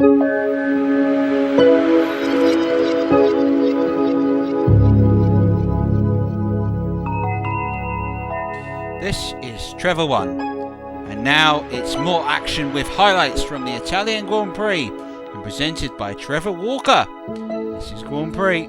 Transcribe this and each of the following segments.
This is Trevor 1, and now it's more action with highlights from the Italian Grand Prix, and presented by Trevor Walker. This is Grand Prix.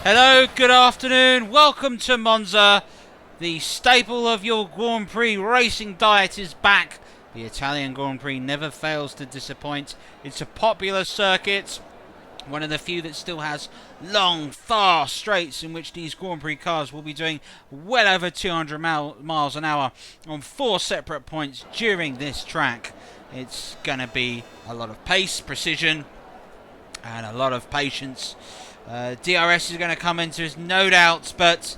Hello, good afternoon, welcome to Monza. The staple of your Grand Prix racing diet is back. The Italian Grand Prix never fails to disappoint. It's a popular circuit, one of the few that still has long, fast straights in which these Grand Prix cars will be doing well over 200 miles an hour on 4 separate points during this track. It's going to be a lot of pace, precision, and a lot of patience. DRS is going to come into it, no doubt, but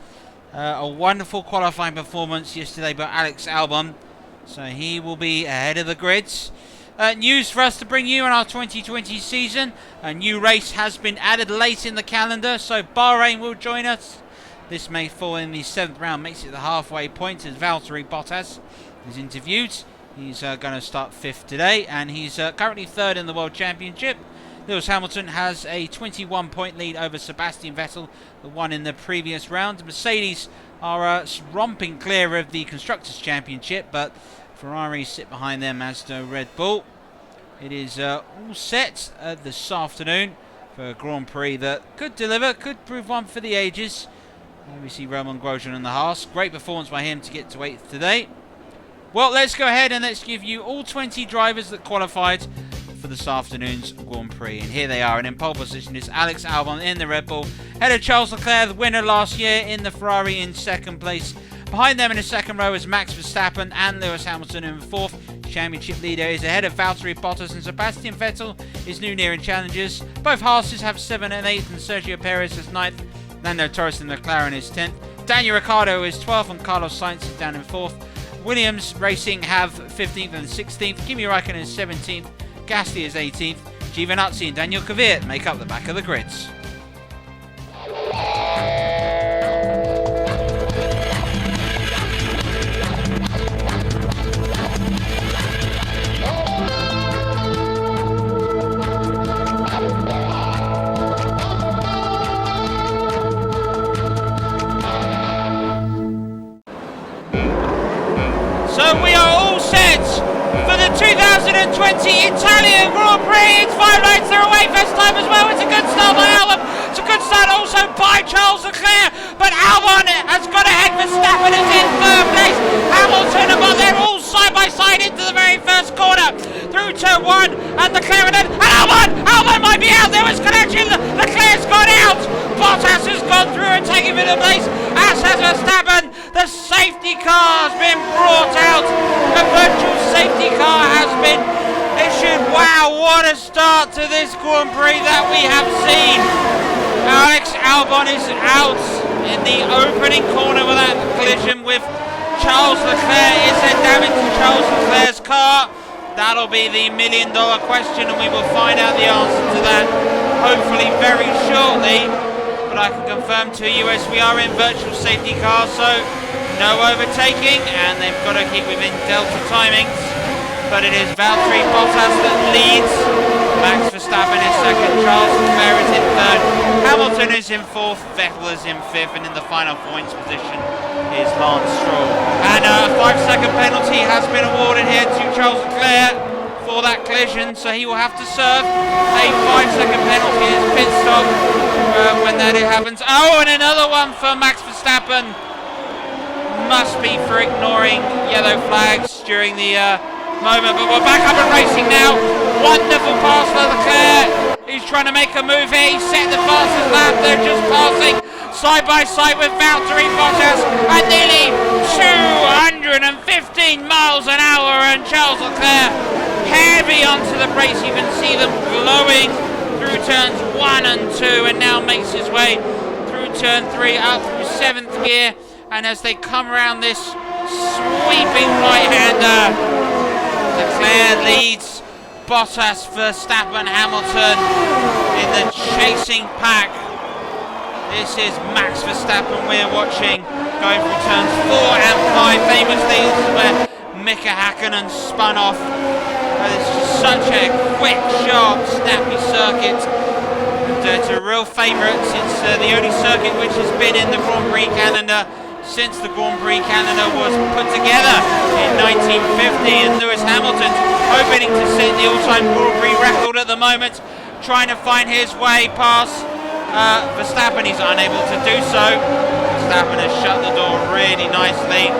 a wonderful qualifying performance yesterday by Alex Albon, so he will be ahead of the grids. News for us to bring you in our 2020 season. A new race has been added late in the calendar, so Bahrain will join us. This may fall in the 7th round, makes it the halfway point as Valtteri Bottas is interviewed. He's going to start 5th today, and he's currently 3rd in the World Championship. Lewis Hamilton has a 21-point lead over Sebastian Vettel, the one in the previous round. Mercedes are romping clear of the Constructors' Championship, but Ferrari sit behind them, as do Red Bull. It is all set this afternoon for a Grand Prix that could deliver, could prove one for the ages. We see Romain Grosjean in the Haas. Great performance by him to get to 8th today. Well, let's go ahead and let's give you all 20 drivers that qualified for this afternoon's Grand Prix, and here they are. And in pole position is Alex Albon in the Red Bull, ahead of Charles Leclerc, the winner last year, in the Ferrari in 2nd place. Behind them in the 2nd row is Max Verstappen and Lewis Hamilton in 4th. Championship leader is ahead of Valtteri Bottas, and Sebastian Vettel is new near in challenges. Both Haases have 7th and 8th, and Sergio Perez is 9th. Lando Torres and McLaren is 10th. Daniel Ricciardo is 12th, and Carlos Sainz is down in 4th. Williams Racing have 15th and 16th. Kimi Räikkönen is 17th. Gasly is 18th. Giovinazzi and Daniel Kvyat make up the back of the grids. So we are all set for the 2020 Italian Grand Prix. It's 5 laps, they're away first time as well. It's a good start by Albon. It's a good start also by Charles Leclerc. But Albon has got ahead. Verstappen is in 3rd place. Hamilton and Bottas, they're all side by side into the very first corner. Through turn 1 and Leclerc and Albon might be out. There was connection. Leclerc's gone out. Bottas has gone through and taken 5th place. As has Verstappen. The safety car has been brought out. The virtual safety car has been issued. Wow, what a start to this Grand Prix that we have seen. Alex Albon is out in the opening corner with that collision with Charles Leclerc. Is there damage to Charles Leclerc's car? That'll be the $1 million question, and we will find out the answer to that hopefully very shortly. But I can confirm to you as we are in virtual safety cars, so no overtaking, and they've got to keep within delta timings. But it is Valtteri Bottas that leads. Max Verstappen is 2nd, Charles Leclerc is in 3rd, Hamilton is in 4th, Vettel is in 5th, and in the final points position is Lance Stroll. And a 5-second penalty has been awarded here to Charles Leclerc for that collision, so he will have to serve a 5-second penalty as pit stop when that happens. Oh, and another one for Max Verstappen. Must be for ignoring yellow flags during the moment, but we're back up and racing now. Wonderful pass for Leclerc. He's trying to make a move here. He set the fastest lap. They're just passing side by side with Valtteri Bottas at nearly 215 miles an hour, and Charles Leclerc heavy onto the brakes. You can see them glowing through turns 1 and 2, and now makes his way through turn 3 up through 7th gear. And as they come around this sweeping right-hander, Leclerc leads Bottas, Verstappen, Hamilton in the chasing pack. This is Max Verstappen we're watching going through turns 4 and 5. Famously, this is where Mika Hakkinen spun off. This is such a quick, sharp, snappy circuit. And it's a real favourite. It's the only circuit which has been in the Grand Prix calendar since the Grand Prix calendar was put together in 1950, and Lewis Hamilton's hoping to set the all-time Grand Prix record at the moment, trying to find his way past Verstappen. He's unable to do so. Verstappen has shut the door really nicely.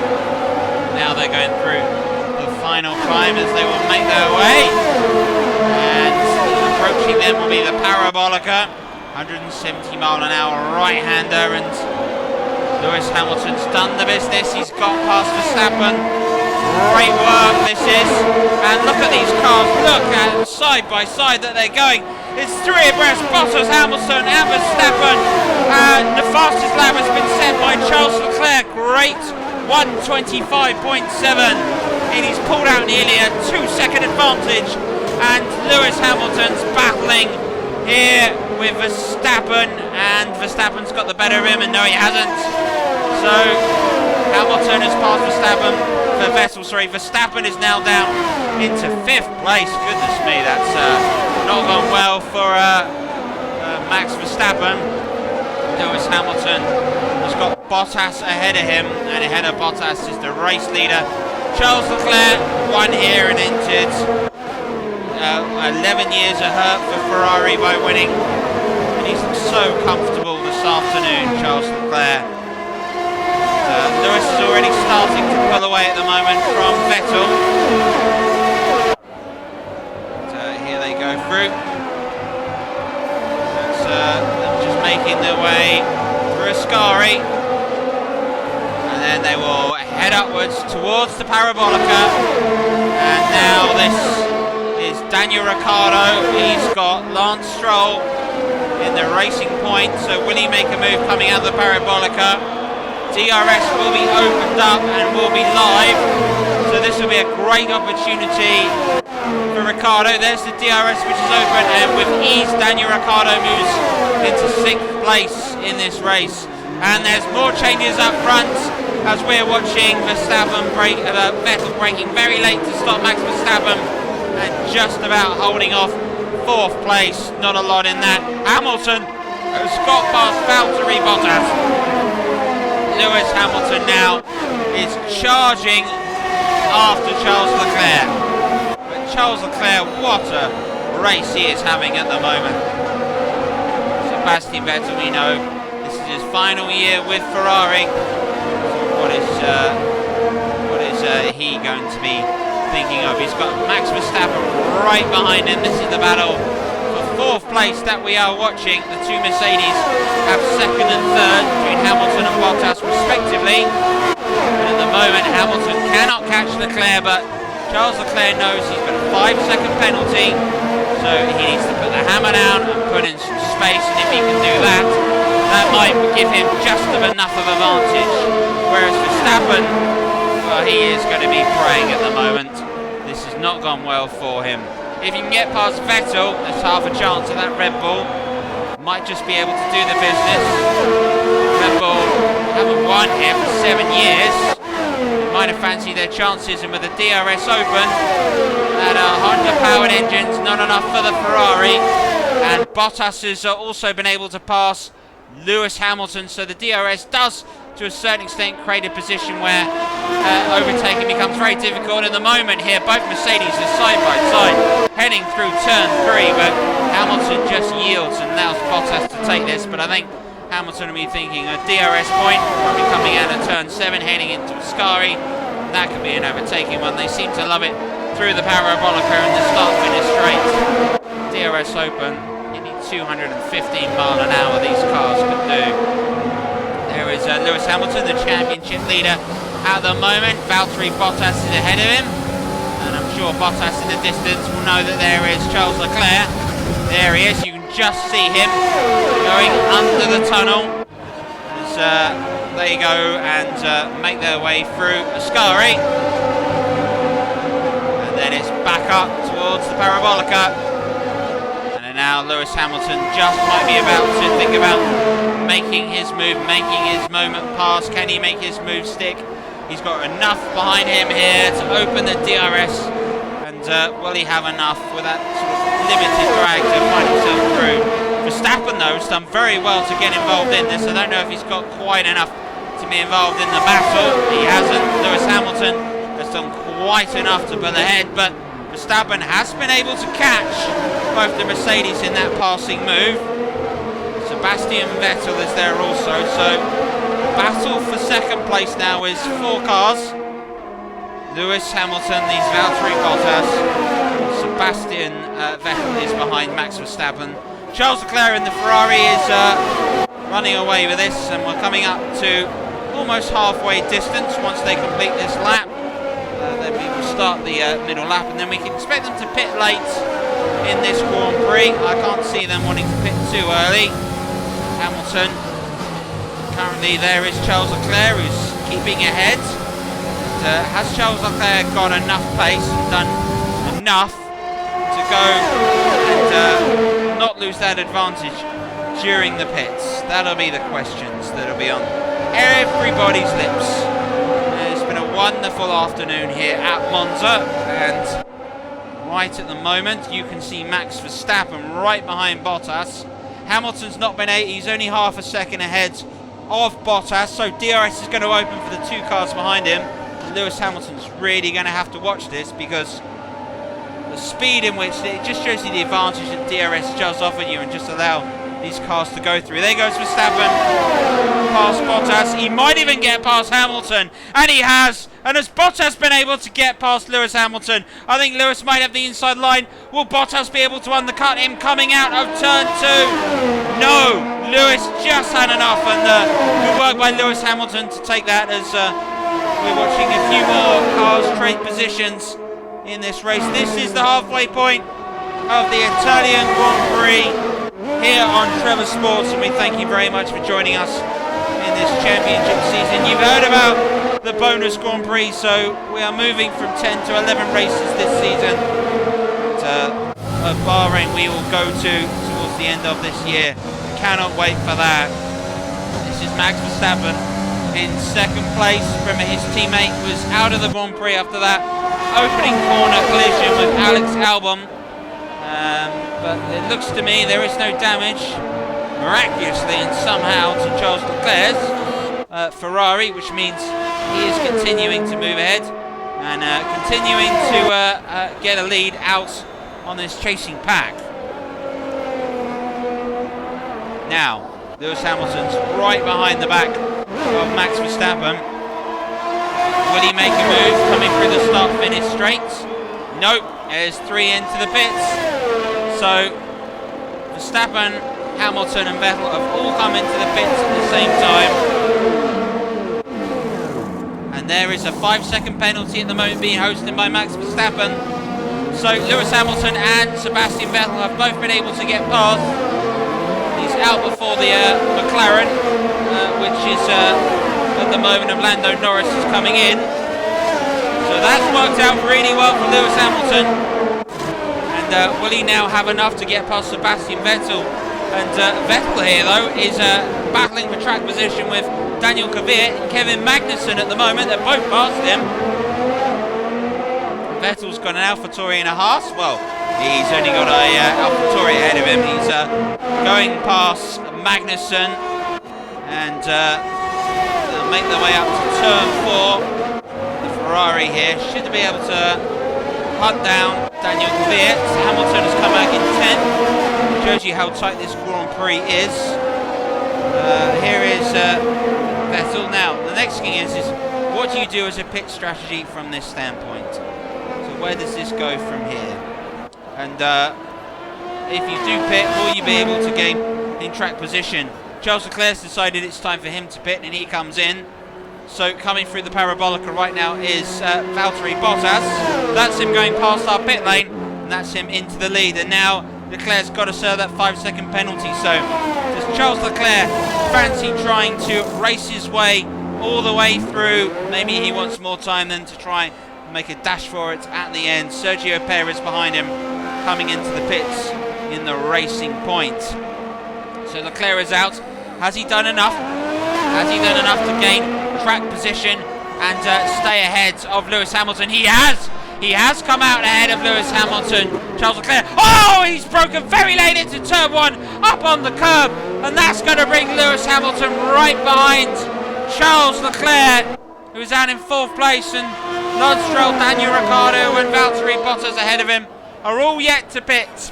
Now they're going through the final climb as they will make their way, and approaching them will be the Parabolica, 170 mile an hour right-hander, and Lewis Hamilton's done the business. He's got past Verstappen. Great work this is. And look at these cars. Look at side by side that they're going. It's 3 abreast. Bottas, Hamilton and Verstappen. The fastest lap has been set by Charles Leclerc. Great 125.7. And he's pulled out nearly a 2-second advantage. And Lewis Hamilton's battling here with Verstappen, and Verstappen's got the better of him, and no, he hasn't. So Hamilton has passed Verstappen is now down into 5th place. Goodness me, that's not gone well for Max Verstappen. Lewis Hamilton has got Bottas ahead of him, and ahead of Bottas is the race leader Charles Leclerc, won here and entered 11 years of hurt for Ferrari by winning, and he's so comfortable this afternoon, Charles Leclerc. Lewis is already starting to pull away at the moment from Vettel. Here they go through. That's them just making their way through Ascari, and then they will head upwards towards the Parabolica. And now this is Daniel Ricciardo. He's got Lance Stroll in the racing point, so will he make a move coming out of the Parabolica? DRS will be opened up and will be live, so this will be a great opportunity for Ricciardo. There's the DRS which is open, and with ease Daniel Ricciardo moves into 6th place in this race. And there's more changes up front as we're watching Vettel braking very late to stop Max Verstappen, and just about holding off 4th place. Not a lot in that. Hamilton has got past Valtteri Bottas. Lewis Hamilton now is charging after Charles Leclerc. But Charles Leclerc, what a race he is having at the moment. Sebastian Vettel, we know this is his final year with Ferrari. What is he going to be thinking of? He's got Max Verstappen right behind him. This is the battle for 4th place that we are watching. The 2 Mercedes have 2nd and 3rd between Hamilton and Bottas respectively. And at the moment Hamilton cannot catch Leclerc, but Charles Leclerc knows he's got a 5-second penalty, so he needs to put the hammer down and put in some space, and if he can do that, that might give him just enough of advantage. Whereas Verstappen, well, he is going to be praying at the moment. This has not gone well for him. If you can get past Vettel, there's half a chance at that Red Bull. Might just be able to do the business. Red Bull haven't won here for 7 years. Might have fancied their chances, and with the DRS open, and Honda-powered engines, not enough for the Ferrari. And Bottas has also been able to pass Lewis Hamilton, so the DRS does to a certain extent created a position where overtaking becomes very difficult. In the moment here, both Mercedes are side by side, heading through turn 3, but Hamilton just yields and allows Bottas to take this. But I think Hamilton will be thinking a DRS point, probably coming out of turn 7, heading into Ascari. That could be an overtaking one. They seem to love it through the parabolica in the start-finish straight. DRS open, nearly 215 mile an hour these cars could do. There is Lewis Hamilton, the championship leader at the moment. Valtteri Bottas is ahead of him, and I'm sure Bottas in the distance will know that there is Charles Leclerc. There he is, you can just see him going under the tunnel as they go and make their way through Ascari. And then it's back up towards the parabolica. And now Lewis Hamilton just might be about to think about making his move, making his moment pass. Can he make his move stick? He's got enough behind him here to open the DRS. And will he have enough with that sort of limited drag to find himself through? Verstappen, though, has done very well to get involved in this. I don't know if he's got quite enough to be involved in the battle. He hasn't. Lewis Hamilton has done quite enough to pull ahead, but Verstappen has been able to catch both the Mercedes in that passing move. Sebastian Vettel is there also, so battle for second place now is 4 cars. Lewis Hamilton leads Valtteri Bottas. Sebastian Vettel is behind Max Verstappen. Charles Leclerc in the Ferrari is running away with this, and we're coming up to almost halfway distance once they complete this lap. Then we will start the middle lap, and then we can expect them to pit late in this Grand Prix. I can't see them wanting to pit too early. Hamilton, currently there is Charles Leclerc, who's keeping ahead. Has Charles Leclerc got enough pace and done enough to go and not lose that advantage during the pits? That'll be the questions that'll be on everybody's lips. It's been a wonderful afternoon here at Monza, and right at the moment you can see Max Verstappen right behind Bottas. Hamilton's not been he's only half a second ahead of Bottas, so DRS is going to open for the 2 cars behind him. Lewis Hamilton's really going to have to watch this, because the speed in which it just shows you the advantage that DRS does offer you, and just allow these cars to go through. There goes Verstappen past Bottas. He might even get past Hamilton, and he has. And has Bottas been able to get past Lewis Hamilton? I think Lewis might have the inside line. Will Bottas be able to undercut him coming out of turn 2? No, Lewis just had enough, and good work by Lewis Hamilton to take that, as we're watching a few more cars trade positions in this race. This is the halfway point of the Italian Grand Prix here on Trevor Sports, and we thank you very much for joining us in this championship season. You've heard about the bonus Grand Prix, so we are moving from 10 to 11 races this season. At Bahrain we will go to towards the end of this year. Cannot wait for that. This is Max Verstappen in second place from his teammate, was out of the Grand Prix after that opening corner collision with Alex Albon. But it looks to me there is no damage, miraculously and somehow, to Charles Leclerc's Ferrari, which means he is continuing to move ahead and continuing to get a lead out on this chasing pack. Now, Lewis Hamilton's right behind the back of Max Verstappen. Will he make a move coming through the start-finish straights? Nope, there's 3 into the pits. So, Verstappen, Hamilton and Vettel have all come into the pits at the same time. And there is a 5-second penalty at the moment being hosted by Max Verstappen. So, Lewis Hamilton and Sebastian Vettel have both been able to get past. He's out before the McLaren, which is at the moment of Lando Norris is coming in. So that's worked out really well for Lewis Hamilton. And will he now have enough to get past Sebastian Vettel? And Vettel here, though, is battling for track position with Daniel Kvyat and Kevin Magnussen at the moment. They're both past him. Vettel's got an AlphaTauri and a Haas. Well, he's only got a AlphaTauri ahead of him. He's going past Magnussen, and the make their way up to turn 4. The Ferrari here should be able to hunt down Daniel Kvyat. Hamilton has come back in 10th. Shows you how tight this Grand Prix is. Here is Vettel. Now, the next thing is what do you do as a pit strategy from this standpoint? So where does this go from here? And if you do pit, will you be able to gain in track position? Charles Leclerc's decided it's time for him to pit, and he comes in. So coming through the parabolica right now is Valtteri Bottas. That's him going past our pit lane, and that's him into the lead. And now Leclerc's got to serve that 5-second penalty. So does Charles Leclerc fancy trying to race his way all the way through? Maybe he wants more time than to try and make a dash for it at the end. Sergio Perez behind him, coming into the pits in the racing point. So Leclerc is out. Has he done enough? Has he done enough to gain track position and stay ahead of Lewis Hamilton? He has! He has come out ahead of Lewis Hamilton. Charles Leclerc. Oh, he's broken very late into turn 1, up on the curb, and that's going to bring Lewis Hamilton right behind Charles Leclerc, who's out in 4th place, and Lance Stroll, Daniel Ricciardo, and Valtteri Bottas ahead of him are all yet to pit.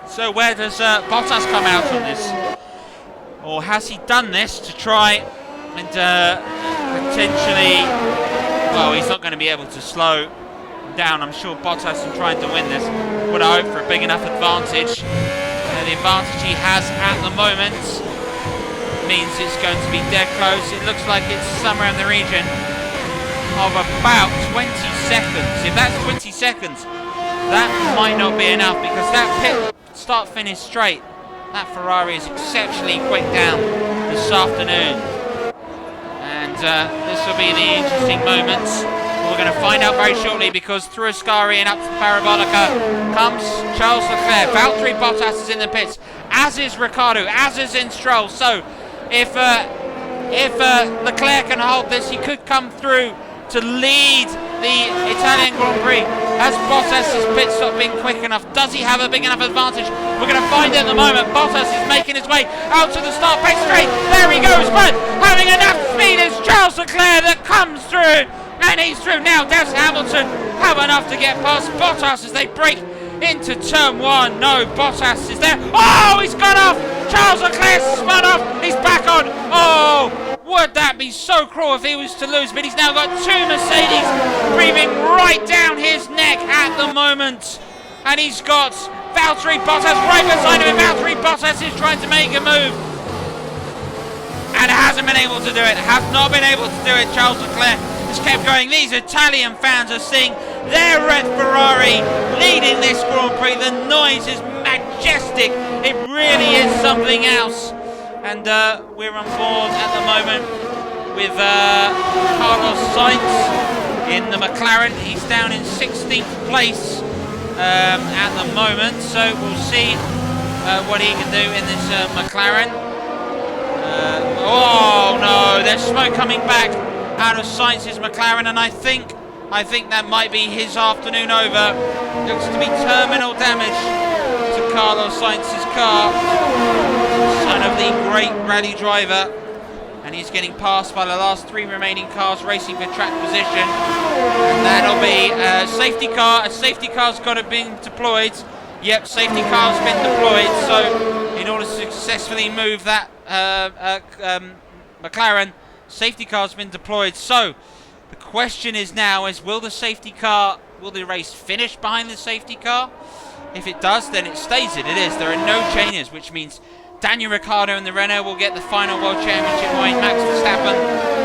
So where does Bottas come out on this? Or has he done this to try and potentially... Well, he's not going to be able to slow down. I'm sure Bottas is trying to win this. Would I hope for a big enough advantage. The advantage he has at the moment means it's going to be dead close. It looks like it's somewhere in the region of about 20 seconds. If that's 20 seconds, that might not be enough, because that pit start-finish straight, that Ferrari is exceptionally quick down this afternoon. And this will be the interesting moments. We're going to find out very shortly, because through Ascari and up to the Parabolica comes Charles Leclerc. Valtteri Bottas is in the pits, as is Ricciardo, as is in Stroll. So if Leclerc can hold this, he could come through to lead the Italian Grand Prix. Has Bottas' pit stop been quick enough? Does he have a big enough advantage? We're going to find it at the moment. Bottas is making his way out to the start pit straight. There he goes, but having enough speed is Charles Leclerc that comes through. And he's through now. Does Hamilton have enough to get past Bottas as they break into turn 1? No, Bottas is there. Oh, he's gone off. Charles Leclerc spun off. He's back on. Oh, would that be so cruel if he was to lose? But he's now got 2 Mercedes breathing right down his neck at the moment. And he's got Valtteri Bottas right beside him. Valtteri Bottas is trying to make a move and hasn't been able to do it. Has not been able to do it. Charles Leclerc has kept going. These Italian fans are seeing their red Ferrari leading this Grand Prix. The noise is majestic. It really is something else. And we're on board at the moment with Carlos Sainz in the McLaren. He's down in 16th place at the moment, so we'll see what he can do in this McLaren. Oh no, there's smoke coming back out of Sainz's McLaren, and I think that might be his afternoon over. Looks to be terminal damage to Carlos Sainz's car, son of the great rally driver, and he's getting passed by the last 3 remaining cars racing for track position. And that'll be a safety car. A safety car's got to be deployed. Yep, safety car's been deployed. So in order to successfully move that McLaren, safety car's been deployed. So the question is now will the race finish behind the safety car? If it does, then it stays it is. There are no changes, which means Daniel Ricciardo and the Renault will get the final World Championship point. Max Verstappen,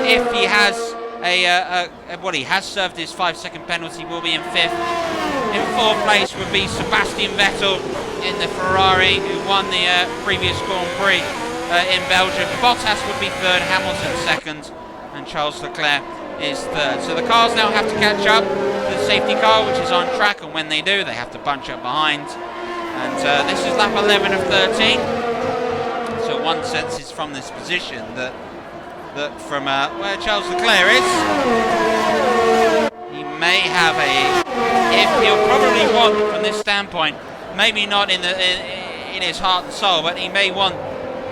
if he has he has served his 5-second penalty, will be in 5th. In 4th place would be Sebastian Vettel in the Ferrari, who won the previous Grand Prix in Belgium. Bottas would be 3rd, Hamilton 2nd, and Charles Leclerc is 3rd. So the cars now have to catch up to the safety car, which is on track, and when they do, they have to bunch up behind. And this is lap 11 of 13. So one senses from this position that from where Charles Leclerc is, he may have he'll probably want, from this standpoint, maybe not in his heart and soul, but he may want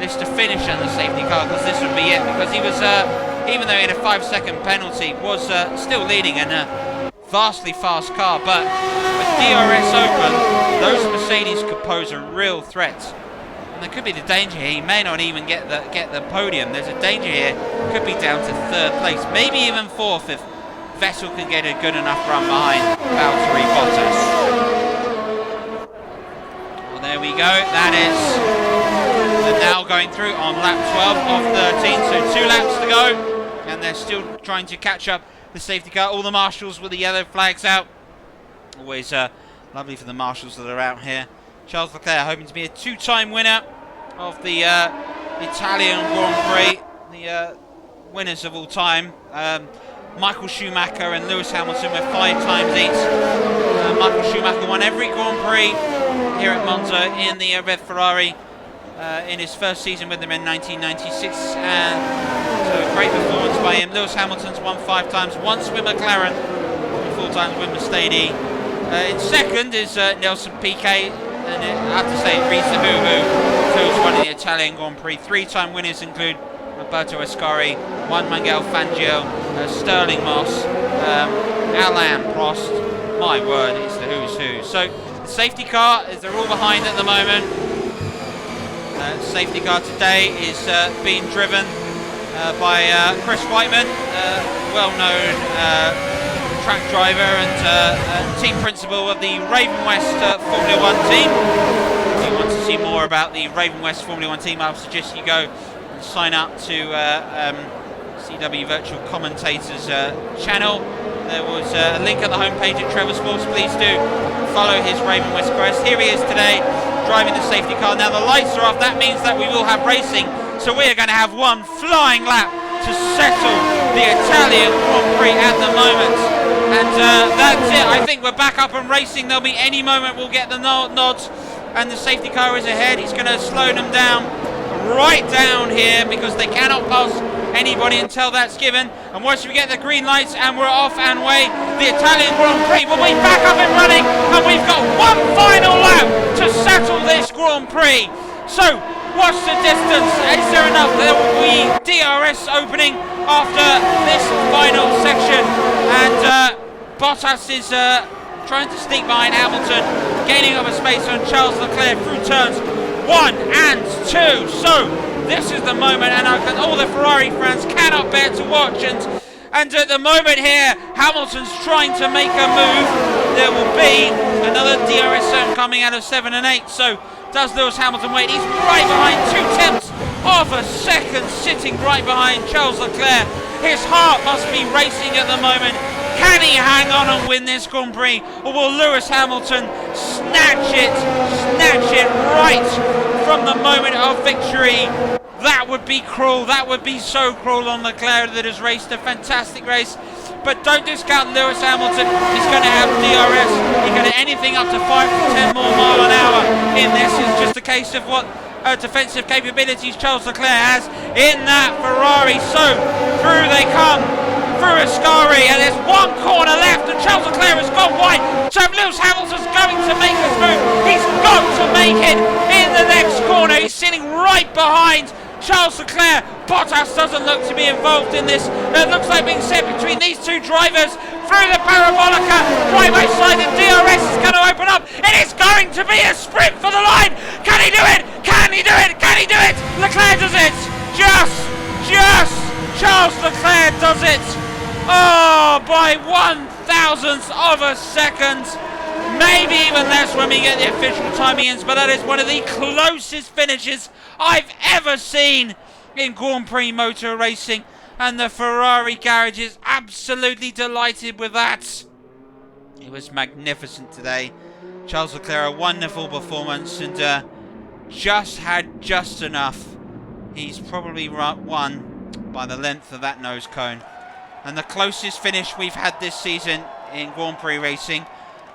this to finish on the safety car, because this would be it, because he was even though in a 5-second penalty, was still leading in a vastly fast car. But with DRS open, those Mercedes could pose a real threat. And there could be the danger here. He may not even get the podium. There's a danger here. Could be down to 3rd place, maybe even 4th if Vettel can get a good enough run behind Valtteri Bottas. Well, there we go. That is now going through on lap 12 of 13. So 2 laps to go, and they're still trying to catch up the safety car. All the marshals with the yellow flags out. Always lovely for the marshals that are out here. Charles Leclerc hoping to be a 2-time winner of the Italian Grand Prix, the winners of all time. Michael Schumacher and Lewis Hamilton were 5 times each. Michael Schumacher won every Grand Prix here at Monza in the red Ferrari in his first season with them in 1996, and so a great performance by him. Lewis Hamilton's won 5 times, once with McLaren, 4 times with Mercedes. In second is Nelson Piquet, and I have to say it reads the who's won the Italian Grand Prix. 3-time winners include Roberto Ascari, Juan Manuel Fangio, Sterling Moss, Alain Prost. My word, it's the who's who. So the safety car, they're all behind at the moment. Safety car today is being driven by Chris Whiteman, well-known track driver and team principal of the Raven West Formula 1 team. If you want to see more about the Raven West Formula 1 team, I would suggest you go and sign up to CW Virtual Commentators channel. There was a link at the homepage at Trevor Sports. Please do follow his Raven West quest. Here he is today, driving the safety car. Now the lights are off. That means that we will have racing. So we are going to have one flying lap to settle the Italian Grand Prix at the moment. And that's it. I think we're back up and racing. There'll be any moment we'll get the nods. And the safety car is ahead. He's going to slow them down, right down here, because they cannot pass anybody until that's given. And once we get the green lights and we're off and away, the Italian Grand Prix will be back up and running, and we've got one final lap to settle this Grand Prix. So watch the distance. Is there enough? There will be DRS opening after this final section, and Bottas is trying to sneak behind Hamilton, gaining over space on Charles Leclerc through turns 1 and 2. So this is the moment, and all the Ferrari fans cannot bear to watch. And at the moment here, Hamilton's trying to make a move. There will be another DRS zone coming out of 7 and 8. So does Lewis Hamilton wait? He's right behind, 2/10 of a second, sitting right behind Charles Leclerc. His heart must be racing at the moment. Can he hang on and win this Grand Prix, or will Lewis Hamilton snatch it right from the moment of victory? That would be cruel. That would be so cruel on Leclerc, that has raced a fantastic race. But don't discount Lewis Hamilton. He's going to have DRS. He's going to anything up to 5 to 10 more mile an hour in this. It's just a case of what defensive capabilities Charles Leclerc has in that Ferrari. So through they come, through Ascari, and there's one corner left, and Charles Leclerc has gone wide. So Lewis Hamilton's going to make a move. He's got to make it in the next corner. He's sitting right behind Charles Leclerc. Bottas doesn't look to be involved in this. It looks like being set between these two drivers through the parabolica. Right side, the DRS is going to open up. It is going to be a sprint for the line. Can he do it? Can he do it? Can he do it? Leclerc does it. Just Charles Leclerc does it. Oh, by 1/1000th of a second. Maybe even less when we get the official timings, but that is one of the closest finishes I've ever seen in Grand Prix motor racing, and the Ferrari garage is absolutely delighted with that. It was magnificent today. Charles Leclerc, a wonderful performance, and just had just enough. He's probably won by the length of that nose cone, and the closest finish we've had this season in Grand Prix racing.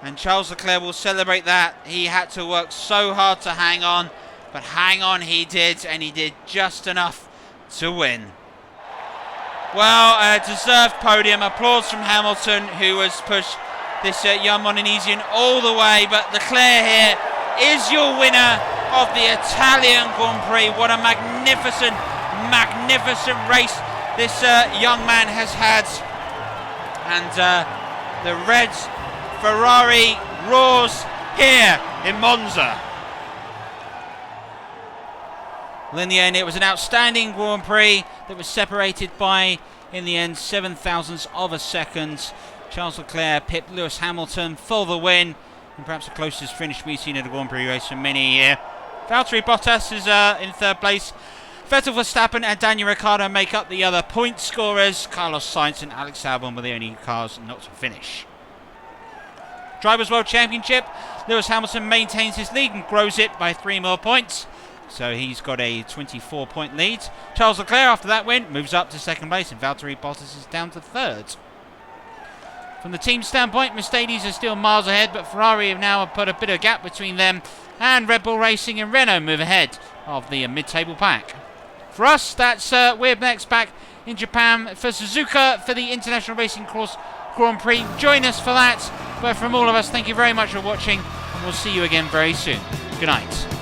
And Charles Leclerc will celebrate that. He had to work so hard to hang on, but hang on he did, and he did just enough to win. Well, a deserved podium. Applause from Hamilton, who has pushed this young Molinesian all the way. But Leclerc here is your winner of the Italian Grand Prix. What a magnificent, magnificent race this young man has had. And the red Ferrari roars here in Monza. Well, in the end, it was an outstanding Grand Prix that was separated by, in the end, 0.07 of a second. Charles Leclerc pipped Lewis Hamilton for the win, and perhaps the closest finish we've seen in a Grand Prix race for many a year. Valtteri Bottas is in third place. Vettel, Verstappen and Daniel Ricciardo make up the other point scorers. Carlos Sainz and Alex Albon were the only cars not to finish. Drivers' World Championship, Lewis Hamilton maintains his lead and grows it by 3 more points. So he's got a 24-point lead. Charles Leclerc, after that win, moves up to second place, and Valtteri Bottas is down to third. From the team standpoint, Mercedes are still miles ahead, but Ferrari have now put a bit of gap between them, and Red Bull Racing and Renault move ahead of the mid-table pack. For us, that's we're next back in Japan for Suzuka for the International Racing Course Grand Prix. Join us for that. But from all of us, thank you very much for watching, and we'll see you again very soon. Good night.